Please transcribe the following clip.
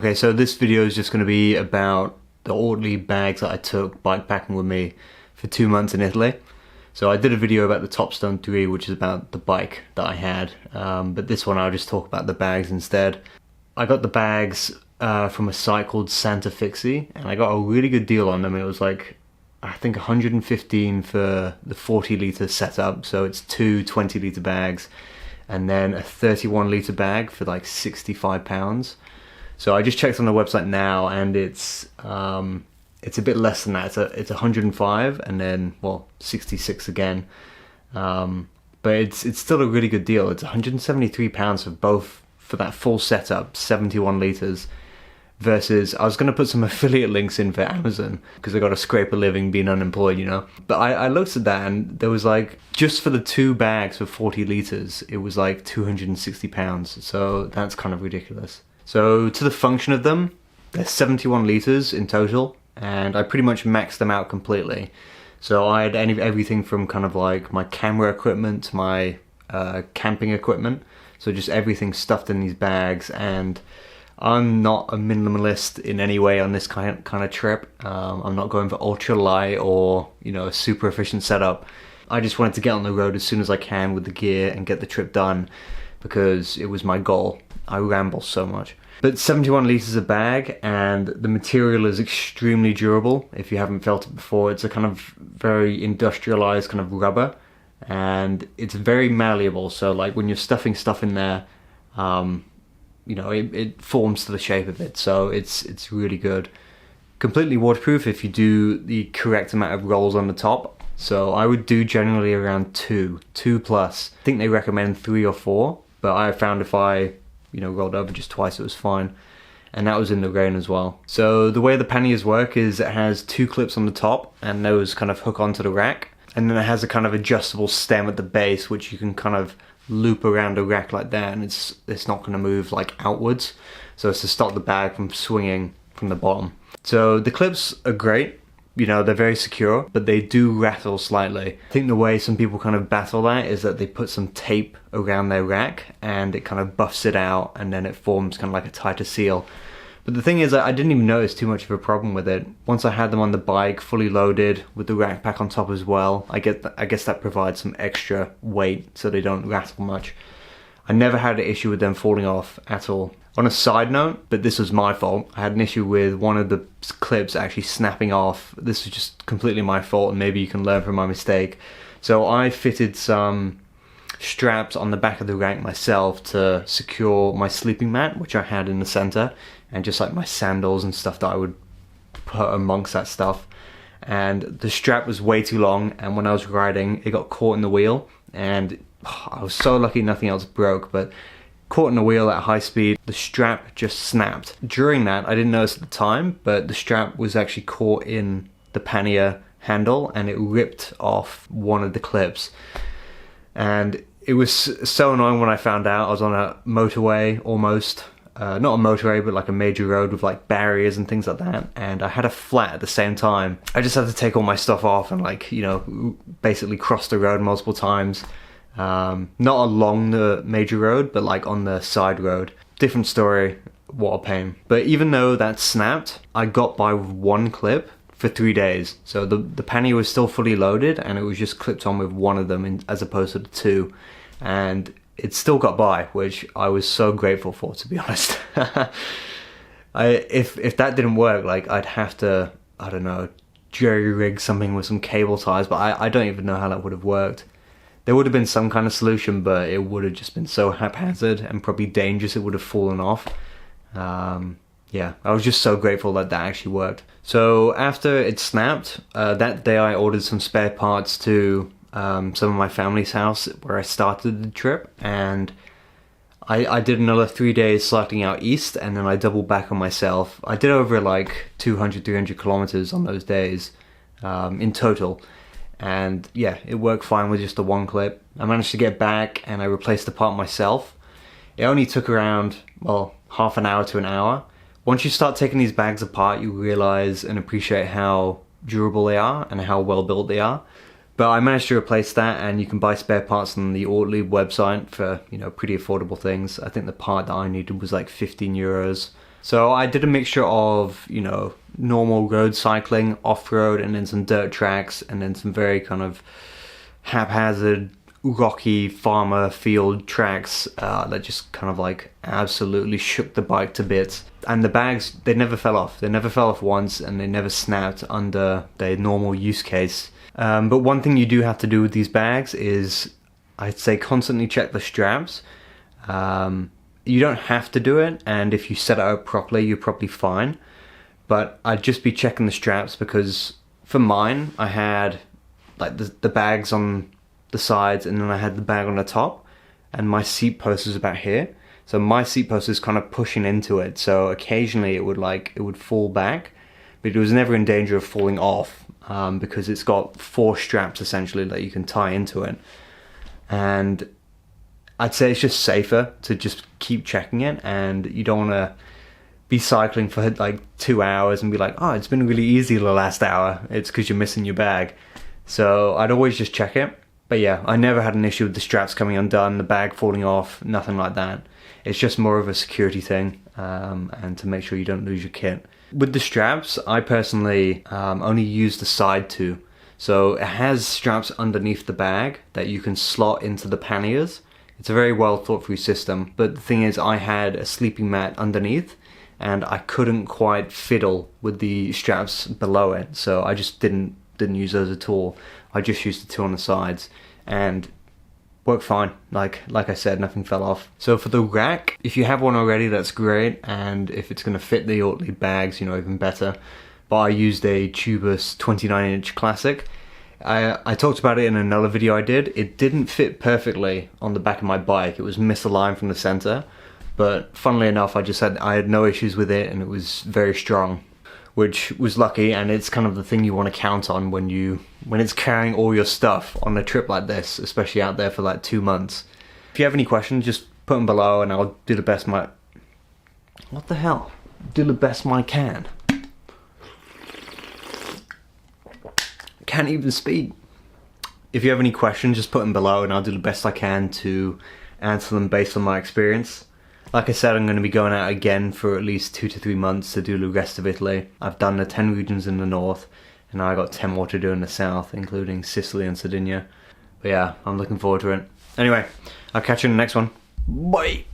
Okay, so this video is just going to be about the Ortlieb bags that I took bikepacking with me for 2 months in Italy. So I did a video about the Topstone 3, which is about the bike that I had, but this one I'll just talk about the bags instead. I got the bags from a site called Santa Fixie, and I got a really good deal on them. It was like, I think 115 for the 40 litre setup, so it's two 20 litre bags, and then a 31 litre bag for like £65. So I just checked on the website now, and it's a bit less than that. It's 105, and then 66 again. But it's still a really good deal. It's £173 for both, for that full setup, 71 litres. Versus, I was going to put some affiliate links in for Amazon because I got to scrape a living being unemployed, you know. But I looked at that, and there was like, just for the two bags for 40 litres, it was like £260. So that's kind of ridiculous. So to the function of them, there's 71 litres in total, and I pretty much maxed them out completely. So I had everything from kind of like my camera equipment to my camping equipment. So just everything stuffed in these bags, and I'm not a minimalist in any way on this kind of trip. I'm not going for ultra light or, you know, a super efficient setup. I just wanted to get on the road as soon as I can with the gear and get the trip done because it was my goal. I ramble so much. But 71 litres a bag, and the material is extremely durable. If you haven't felt it before, it's a kind of very industrialized kind of rubber, and it's very malleable. So like when you're stuffing stuff in there, you know, it forms to the shape of it. So it's really good. Completely waterproof if you do the correct amount of rolls on the top. So I would do generally around two plus. I think they recommend 3 or 4, but I found if I, you know, rolled over just twice, it was fine. And that was in the rain as well. So the way the panniers work is it has 2 clips on the top, and those kind of hook onto the rack. And then it has a kind of adjustable stem at the base, which you can kind of loop around a rack like that, and it's not going to move like outwards. So it's to stop the bag from swinging from the bottom. So the clips are great. You know, they're very secure, but they do rattle slightly. I think the way some people kind of battle that is that they put some tape around their rack and it kind of buffs it out, and then it forms kind of like a tighter seal. But the thing is, I didn't even notice too much of a problem with it. Once I had them on the bike, fully loaded, with the rack pack on top as well, I guess that provides some extra weight so they don't rattle much. I never had an issue with them falling off at all. On a side note, but this was my fault, I had an issue with one of the clips actually snapping off. This was just completely my fault, and maybe you can learn from my mistake. So I fitted some straps on the back of the rack myself to secure my sleeping mat, which I had in the center, and just like my sandals and stuff that I would put amongst that stuff. And the strap was way too long, and when I was riding, it got caught in the wheel, and I was so lucky nothing else broke, but caught in the wheel at high speed, the strap just snapped. During that, I didn't notice at the time, but the strap was actually caught in the pannier handle, and it ripped off one of the clips. And it was so annoying when I found out. I was on a motorway almost. Not a motorway, but like a major road with like barriers and things like that. And I had a flat at the same time. I just had to take all my stuff off and, like, you know, basically cross the road multiple times. Not along the major road, but like on the side road. Different story, what a pain. But even though that snapped, I got by with 1 clip for 3 days. So the pannier was still fully loaded, and it was just clipped on with 1 of them as opposed to the 2. And it still got by, which I was so grateful for, to be honest. If that didn't work, like, I'd have to, I don't know, jerry rig something with some cable ties, but I don't even know how that would have worked. There would have been some kind of solution, but it would have just been so haphazard and probably dangerous it would have fallen off. Yeah, I was just so grateful that that actually worked. So after it snapped, that day I ordered some spare parts to some of my family's house where I started the trip, and I did another 3 days cycling out east, and then I doubled back on myself. I did over like 200-300 kilometers on those days in total. And yeah, it worked fine with just the 1 clip. I managed to get back, and I replaced the part myself. It only took around, well, half an hour to an hour. Once you start taking these bags apart, you realize and appreciate how durable they are and how well built they are. But I managed to replace that, and you can buy spare parts on the Ortlieb website for, you know, pretty affordable things. I think the part that I needed was like 15 euros. So I did a mixture of, you know, normal road cycling, off-road, and then some dirt tracks, and then some very kind of haphazard, rocky farmer field tracks that just kind of like absolutely shook the bike to bits. And the bags, they never fell off. They never fell off once, and they never snapped under their normal use case. But one thing you do have to do with these bags is, I'd say, constantly check the straps. You don't have to do it, and if you set it up properly, you're probably fine. But I'd just be checking the straps, because for mine, I had like the bags on the sides, and then I had the bag on the top, and my seat post was about here. So my seat post is kind of pushing into it, so occasionally it would fall back, but it was never in danger of falling off, because it's got 4 straps essentially that you can tie into it. And I'd say it's just safer to just keep checking it, and you don't want to be cycling for like 2 hours and be like, oh, it's been really easy the last hour. It's because you're missing your bag. So I'd always just check it. But yeah, I never had an issue with the straps coming undone, the bag falling off, nothing like that. It's just more of a security thing, and to make sure you don't lose your kit. With the straps, I personally only use the side two. So it has straps underneath the bag that you can slot into the panniers. It's a very well thought through system, but the thing is, I had a sleeping mat underneath and I couldn't quite fiddle with the straps below it, so I just didn't use those at all. I just used the two on the sides and worked fine. Like I said, nothing fell off. So for the rack, if you have one already, that's great, and if it's going to fit the Ortlieb bags, you know, even better. But I used a tubeless 29-inch classic. I talked about it in another video I did. It didn't fit perfectly on the back of my bike. It was misaligned from the center, but funnily enough, I had no issues with it, and it was very strong, which was lucky. And it's kind of the thing you want to count on when it's carrying all your stuff on a trip like this, especially out there for like 2 months. If you have any questions, just put them below, and I'll do the best do the best I can. Can't even speak. If you have any questions, just put them below and I'll do the best I can to answer them based on my experience. Like I said, I'm going to be going out again for at least 2 to 3 months to do the rest of Italy. I've done the 10 regions in the north, and I got 10 more to do in the south, including Sicily and Sardinia. But yeah, I'm looking forward to it. Anyway, I'll catch you in the next one. Bye!